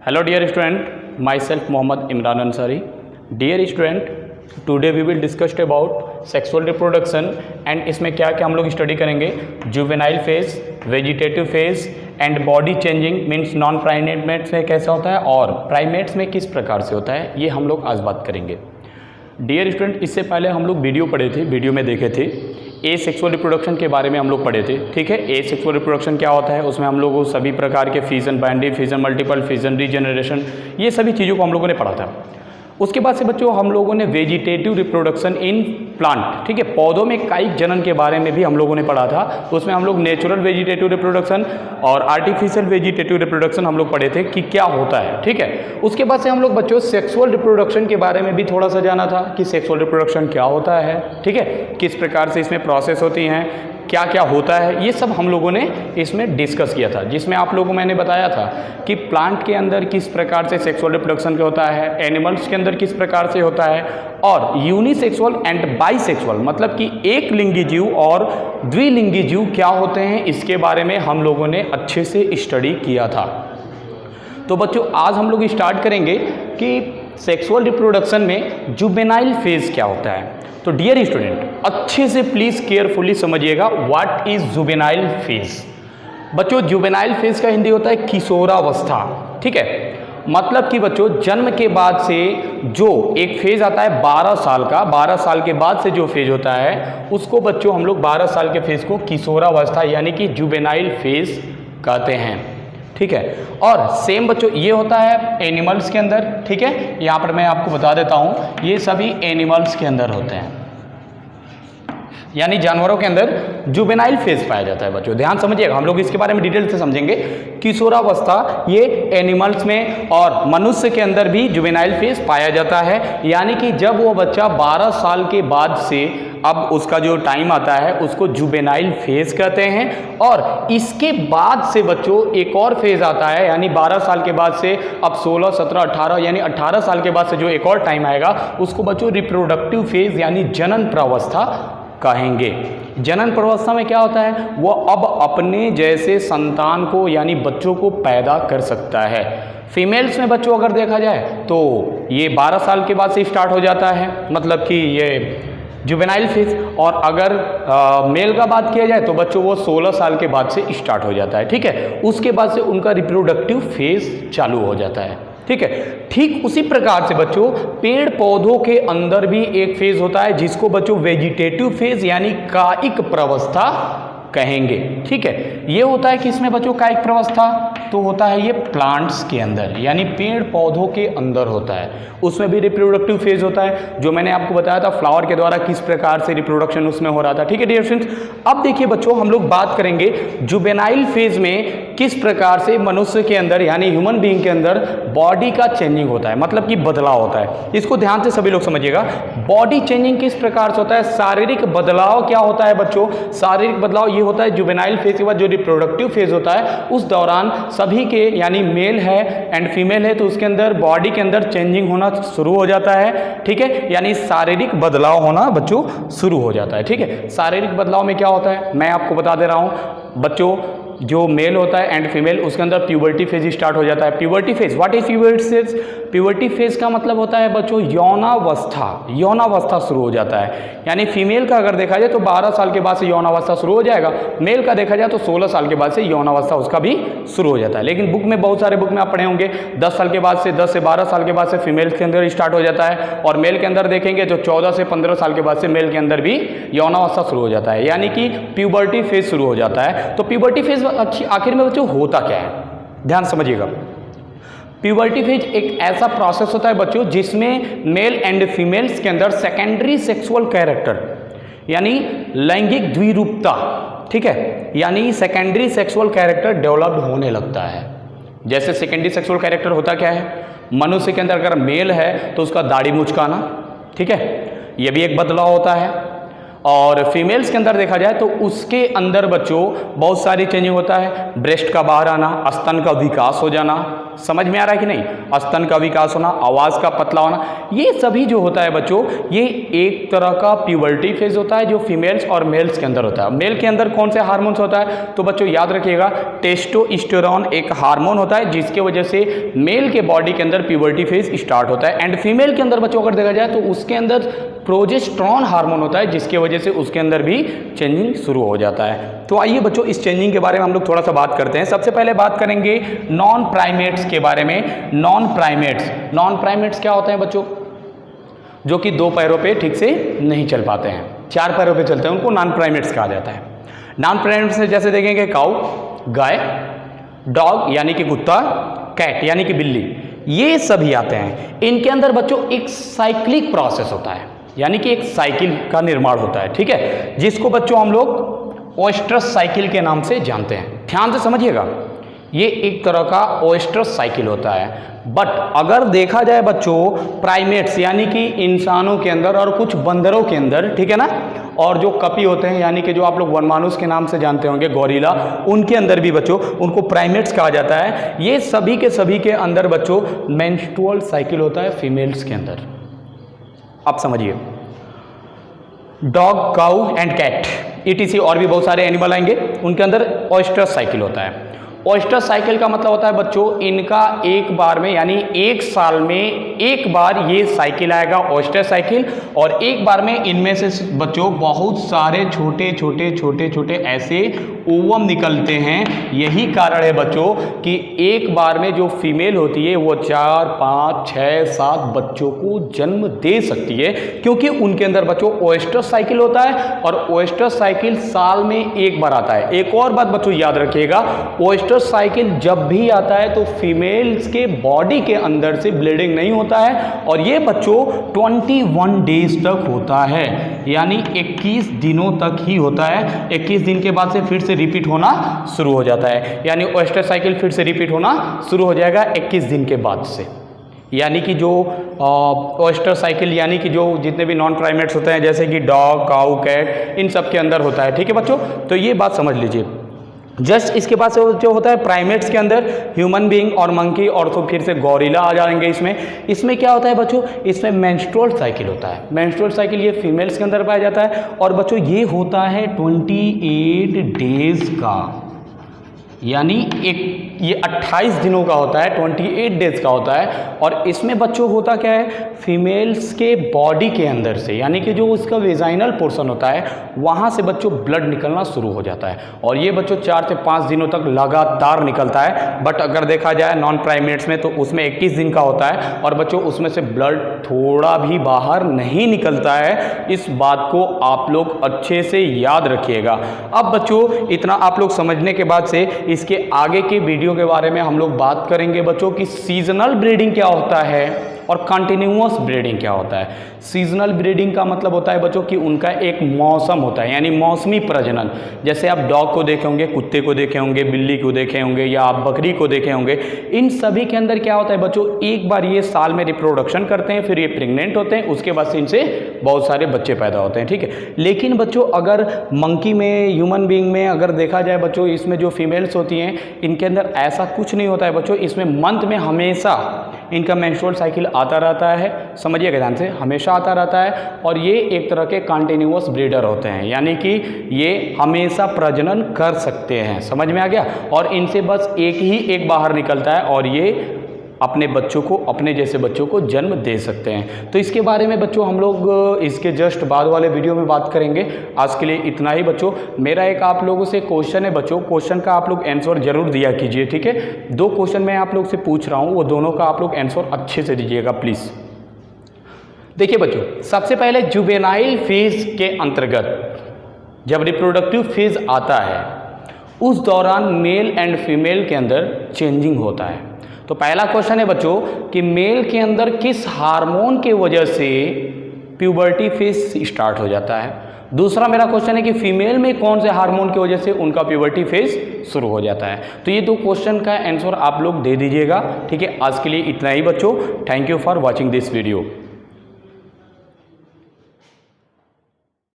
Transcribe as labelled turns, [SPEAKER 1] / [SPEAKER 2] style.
[SPEAKER 1] Hello dear student, myself Mohammad Imran Ansari. Dear student, today we will discuss about sexual reproduction and इसमें क्या क्या हम लोग study करेंगे, juvenile phase, vegetative phase and body changing means non primates में कैसा होता है और प्राइमेट्स में किस प्रकार से होता है, ये हम लोग आज बात करेंगे। डियर स्टूडेंट, इससे पहले हम लोग वीडियो पढ़े थे, वीडियो में देखे थे ए सेक्सुअल रिप्रोडक्शन के बारे में हम लोग पढ़े थे। ठीक है, ए सेक्सुअल रिप्रोडक्शन क्या होता है, उसमें हम लोगों सभी प्रकार के fission, binary fission, multiple fission, regeneration, ये सभी चीज़ों को हम लोगों ने पढ़ा था। उसके बाद से बच्चों हम लोगों ने वेजिटेटिव रिप्रोडक्शन इन प्लांट, ठीक है, पौधों में कायिक जनन के बारे में भी हम लोगों ने पढ़ा था। उसमें हम लोग नेचुरल वेजिटेटिव रिप्रोडक्शन और आर्टिफिशियल वेजिटेटिव रिप्रोडक्शन हम लोग पढ़े थे कि क्या होता है। ठीक है, उसके बाद से हम लोग बच्चों सेक्सुअल रिप्रोडक्शन के बारे में भी थोड़ा सा जाना था कि सेक्सुअल रिप्रोडक्शन क्या होता है, ठीक है, किस प्रकार से इसमें प्रोसेस होती हैं, क्या क्या होता है, ये सब हम लोगों ने इसमें डिस्कस किया था। जिसमें आप लोगों को मैंने बताया था कि प्लांट के अंदर किस प्रकार से सेक्सुअल रिप्रोडक्शन का होता है, एनिमल्स के अंदर किस प्रकार से होता है, और यूनिसेक्सुअल एंड बाइसेक्सुअल मतलब कि एक लिंगी जीव और द्विलिंगी जीव क्या होते हैं, इसके बारे में हम लोगों ने अच्छे से स्टडी किया था। तो बच्चों आज हम लोग स्टार्ट करेंगे कि सेक्सुअल रिप्रोडक्शन में जुवेनाइल फेज क्या होता है। तो डियर स्टूडेंट अच्छे से प्लीज़ केयरफुली समझिएगा व्हाट इज जुवेनाइल फेज। बच्चों जुवेनाइल फेज का हिंदी होता है किशोरावस्था। ठीक है, मतलब कि बच्चों जन्म के बाद से जो एक फेज आता है 12 साल का, 12 साल के बाद से जो फेज होता है उसको बच्चों हम लोग 12 साल के फेज को किशोरावस्था यानी कि जुवेनाइल फेज कहते हैं। ठीक है, और सेम बच्चों ये होता है एनिमल्स के अंदर। ठीक है, यहाँ पर मैं आपको बता देता हूँ ये सभी एनिमल्स के अंदर होते हैं, यानी जानवरों के अंदर जुवेनाइल फेज पाया जाता है। बच्चों ध्यान समझिएगा, हम लोग इसके बारे में डिटेल से समझेंगे। किशोरावस्था ये एनिमल्स में और मनुष्य के अंदर भी जुवेनाइल फेज पाया जाता है, यानी कि जब वो बच्चा 12 साल के बाद से अब उसका जो टाइम आता है उसको जुवेनाइल फेज कहते हैं। और इसके बाद से बच्चों एक और फेज आता है, यानी 12 साल के बाद से अब 16, 17, 18 यानी 18 साल के बाद से जो एक और टाइम आएगा उसको बच्चों रिप्रोडक्टिव फेज यानी जनन प्रावस्था कहेंगे। जनन प्रावस्था में क्या होता है, वो अब अपने जैसे संतान को यानी बच्चों को पैदा कर सकता है। फीमेल्स में बच्चों अगर देखा जाए तो ये 12 साल के बाद से स्टार्ट हो जाता है, मतलब कि ये जुवेनाइल फेज। और अगर मेल का बात किया जाए तो बच्चों वो 16 साल के बाद से स्टार्ट हो जाता है। ठीक है, उसके बाद से उनका रिप्रोडक्टिव फेज चालू हो जाता है। ठीक है, ठीक उसी प्रकार से बच्चों पेड़ पौधों के अंदर भी एक फेज होता है जिसको बच्चों वेजिटेटिव फेज यानी कायिक प्रावस्था कहेंगे। ठीक है, ये होता है कि इसमें बच्चों कायिक प्रावस्था तो होता है ये प्लांट्स के अंदर यानी पेड़ पौधों के अंदर होता है, उसमें भी रिप्रोडक्टिव फेज होता है जो मैंने आपको बताया था फ्लावर के द्वारा किस प्रकार से रिप्रोडक्शन उसमें हो रहा था। ठीक है डियर फ्रेंड्स, अब देखिए बच्चों हम लोग बात करेंगे जुवेनाइल फेज में किस प्रकार से मनुष्य के अंदर यानी ह्यूमन बीइंग के अंदर बॉडी का चेंजिंग होता है, मतलब कि बदलाव होता है। इसको ध्यान से सभी लोग समझिएगा, बॉडी चेंजिंग किस प्रकार से होता है, शारीरिक बदलाव क्या होता है बच्चों, शारीरिक बदलाव ये होता है जुवेनाइल फेज के बाद जो रिप्रोडक्टिव फेज होता है उस दौरान सभी के यानी मेल है एंड फीमेल है तो उसके अंदर बॉडी के अंदर चेंजिंग होना शुरू हो जाता है। ठीक है, यानी शारीरिक बदलाव होना बच्चों शुरू हो जाता है। ठीक है, शारीरिक बदलाव में क्या होता है मैं आपको बता दे रहा हूं बच्चों, जो मेल होता है एंड फीमेल उसके अंदर प्यूबर्टी फेज स्टार्ट हो जाता है। Puberty phase, what is puberty phase? Puberty phase का मतलब होता है बच्चों यौनावस्था, यौनावस्था शुरू हो जाता है। यानी फीमेल का अगर देखा जाए तो 12 साल के बाद से यौनावस्था शुरू हो जाएगा, मेल का देखा जाए तो 16 साल के बाद से यौनावस्था उसका भी शुरू हो जाता है। लेकिन बुक में बहुत सारे बुक में आप पढ़े होंगे 10 साल के बाद से 10 से 12 साल के बाद से फीमेल के अंदर स्टार्ट हो जाता है, और मेल के अंदर देखेंगे तो 14 से 15 साल के बाद से मेल के अंदर भी यौनावस्था शुरू हो जाता है, यानी कि प्यूबर्टी फेज शुरू हो जाता है। तो प्यूबर्टी फेज आखिर में बच्चों होता क्या है, ध्यान समझिएगा। प्यूबर्टी फेज एक ऐसा प्रोसेस होता है बच्चों जिसमें मेल एंड फीमेल्स के अंदर सेकेंडरी सेक्सुअल कैरेक्टर यानी लैंगिक द्विरूपता, ठीक है, यानी सेकेंडरी सेक्सुअल कैरेक्टर डेवलप्ड होने लगता है। जैसे सेकेंडरी सेक्सुअल कैरेक्टर होता क्या है, मनुष्य के अंदर अगर मेल है तो उसका दाढ़ी मुचकाना, ठीक है, यह भी एक बदलाव होता है। और फीमेल्स के अंदर देखा जाए तो उसके अंदर बच्चों बहुत सारी चेंजिंग होता है, ब्रेस्ट का बाहर आना, स्तन का विकास हो जाना, समझ में आ रहा है कि नहीं, स्तन का विकास होना, आवाज़ का पतला होना, ये सभी जो होता है बच्चों ये एक तरह का प्यूबर्टी फेज होता है जो फीमेल्स और मेल्स के अंदर होता है। मेल के अंदर कौन से हार्मोन्स होता है, तो बच्चों याद रखिएगा टेस्टोस्टेरोन एक हार्मोन होता है जिसके वजह से मेल के बॉडी के अंदर प्यूबर्टी फेज स्टार्ट होता है। एंड फीमेल के अंदर बच्चों अगर देखा जाए तो उसके अंदर प्रोजेस्टेरोन हार्मोन होता है जिसके वजह से उसके अंदर भी चेंजिंग शुरू हो जाता है। तो आइए बच्चों इस चेंजिंग के बारे में हम लोग थोड़ा सा बात करते हैं। सबसे पहले बात करेंगे नॉन प्राइमेट्स के बारे में। नॉन प्राइमेट्स क्या होते हैं बच्चों, जो कि 2 पैरों पे ठीक से नहीं चल पाते हैं, 4 पैरों पे चलते हैं, उनको नॉन प्राइमेट्स कहा जाता है। नॉन प्राइमेट्स में जैसे देखेंगे काऊ गाय, डॉग यानी कि कुत्ता, कैट यानी कि बिल्ली, ये सभी आते हैं। इनके अंदर बच्चों एक साइक्लिक प्रोसेस होता है, यानी कि एक साइकिल का निर्माण होता है, ठीक है, जिसको बच्चों हम लोग ओएस्ट्रस साइकिल के नाम से जानते हैं। ध्यान से समझिएगा, ये एक तरह का ओएस्ट्रस साइकिल होता है। बट अगर देखा जाए बच्चों प्राइमेट्स यानी कि इंसानों के अंदर और कुछ बंदरों के अंदर, ठीक है ना, और जो कपी होते हैं यानी कि जो आप लोग वनमानुस के नाम से जानते होंगे, गोरिल्ला, उनके अंदर भी बच्चों उनको प्राइमेट्स कहा जाता है। ये सभी के अंदर बच्चों मेंस्ट्रुअल साइकिल होता है फीमेल्स के अंदर। आप समझिए, dog, cow and cat ETC और भी बहुत सारे एनिमल आएंगे, उनके अंदर ओएस्ट्रस साइकिल होता है। ओएस्ट्रस साइकिल का मतलब होता है बच्चों इनका एक बार में यानी एक साल में एक बार ये साइकिल आएगा ओएस्ट्रस साइकिल, और एक बार में इनमें से बच्चों बहुत सारे छोटे ऐसे ओवम निकलते हैं। यही कारण है बच्चों कि एक बार में जो फीमेल होती है वो 4, 5, 6, 7 बच्चों को जन्म दे सकती है, क्योंकि उनके अंदर बच्चों ओएस्ट्रस साइकिल होता है और ओएस्ट्रस साइकिल साल में एक बार आता है। एक और बात बच्चों याद रखिएगा, ओएस्ट्रस साइकिल जब भी आता है तो फीमेल्स के बॉडी के अंदर से ब्लीडिंग नहीं होता है, और ये बच्चों 21 डेज तक होता है, यानी 21 दिनों तक ही होता है। 21 दिन के बाद से फिर से रिपीट होना शुरू हो जाता है, यानी ओएस्ट्रस साइकिल फिर से रिपीट होना शुरू हो जाएगा 21 दिन के बाद से। यानी कि जो ओएस्ट्रस साइकिल यानी कि जो जितने भी नॉन प्राइमेट्स होते हैं जैसे कि डॉग, काऊ, कैट, इन सब के अंदर होता है, ठीक है बच्चों। तो ये बात समझ लीजिए। जस्ट इसके पास जो होता है प्राइमेट्स के अंदर ह्यूमन बीइंग और मंकी और तो फिर से गोरिल्ला आ जाएंगे इसमें क्या होता है बच्चों, इसमें मेंस्ट्रुअल साइकिल होता है। मेंस्ट्रुअल साइकिल ये फीमेल्स के अंदर पाया जाता है, और बच्चों ये होता है 28 डेज का, यानी ये 28 दिनों का होता है, 28 डेज का होता है। और इसमें बच्चों होता क्या है, फीमेल्स के बॉडी के अंदर से यानी कि जो उसका वेजाइनल पोर्शन होता है वहाँ से बच्चों ब्लड निकलना शुरू हो जाता है, और ये बच्चों 4 से 5 दिनों तक लगातार निकलता है। बट अगर देखा जाए नॉन प्राइमेट्स में तो उसमें 21 दिन का होता है, और बच्चों उसमें से ब्लड थोड़ा भी बाहर नहीं निकलता है। इस बात को आप लोग अच्छे से याद रखिएगा। अब बच्चों इतना आप लोग समझने के बाद से इसके आगे के वीडियो के बारे में हम लोग बात करेंगे बच्चों कि सीजनल ब्रीडिंग क्या होता है और कंटिन्यूअस ब्रीडिंग क्या होता है। सीजनल ब्रीडिंग का मतलब होता है बच्चों कि उनका एक मौसम होता है, यानी मौसमी प्रजनन। जैसे आप डॉग को देखे होंगे, कुत्ते को देखे होंगे, बिल्ली को देखे होंगे, या आप बकरी को देखे होंगे, इन सभी के अंदर क्या होता है बच्चों, एक बार ये साल में रिप्रोडक्शन करते हैं, फिर ये प्रेग्नेंट होते हैं, उसके बाद से इनसे बहुत सारे बच्चे पैदा होते हैं, ठीक है। लेकिन बच्चों अगर मंकी में, ह्यूमन बीइंग में अगर देखा जाए बच्चों, इसमें जो फीमेल्स होती हैं इनके अंदर ऐसा कुछ नहीं होता है बच्चों। इसमें मंथ में हमेशा इनका मेंस्ट्रुअल साइकिल आता रहता है, समझिएगा ध्यान से, हमेशा आता रहता है। और ये एक तरह के कंटिन्यूअस ब्रीडर होते हैं, यानी कि ये हमेशा प्रजनन कर सकते हैं, समझ में आ गया। और इनसे बस एक बाहर निकलता है, और ये अपने बच्चों को, अपने जैसे बच्चों को जन्म दे सकते हैं। तो इसके बारे में बच्चों हम लोग इसके जस्ट बाद वाले वीडियो में बात करेंगे। आज के लिए इतना ही बच्चों। मेरा एक आप लोगों से क्वेश्चन है बच्चों, क्वेश्चन का आप लोग आंसर जरूर दिया कीजिए, ठीक है। 2 क्वेश्चन मैं आप लोग से पूछ रहा हूँ, वो दोनों का आप लोग आंसर अच्छे से दीजिएगा प्लीज़। देखिए बच्चों, सबसे पहले जुवेनाइल फेज के अंतर्गत जब रिप्रोडक्टिव फेज आता है उस दौरान मेल एंड फीमेल के अंदर चेंजिंग होता है। तो पहला क्वेश्चन है बच्चों कि मेल के अंदर किस हार्मोन के वजह से प्यूबर्टी फेज स्टार्ट हो जाता है। दूसरा मेरा क्वेश्चन है कि फीमेल में कौन से हार्मोन की वजह से उनका प्यूबर्टी फेज शुरू हो जाता है। तो ये 2 क्वेश्चन का आंसर आप लोग दे दीजिएगा, ठीक है। आज के लिए इतना ही बच्चों। Thank you for watching this video.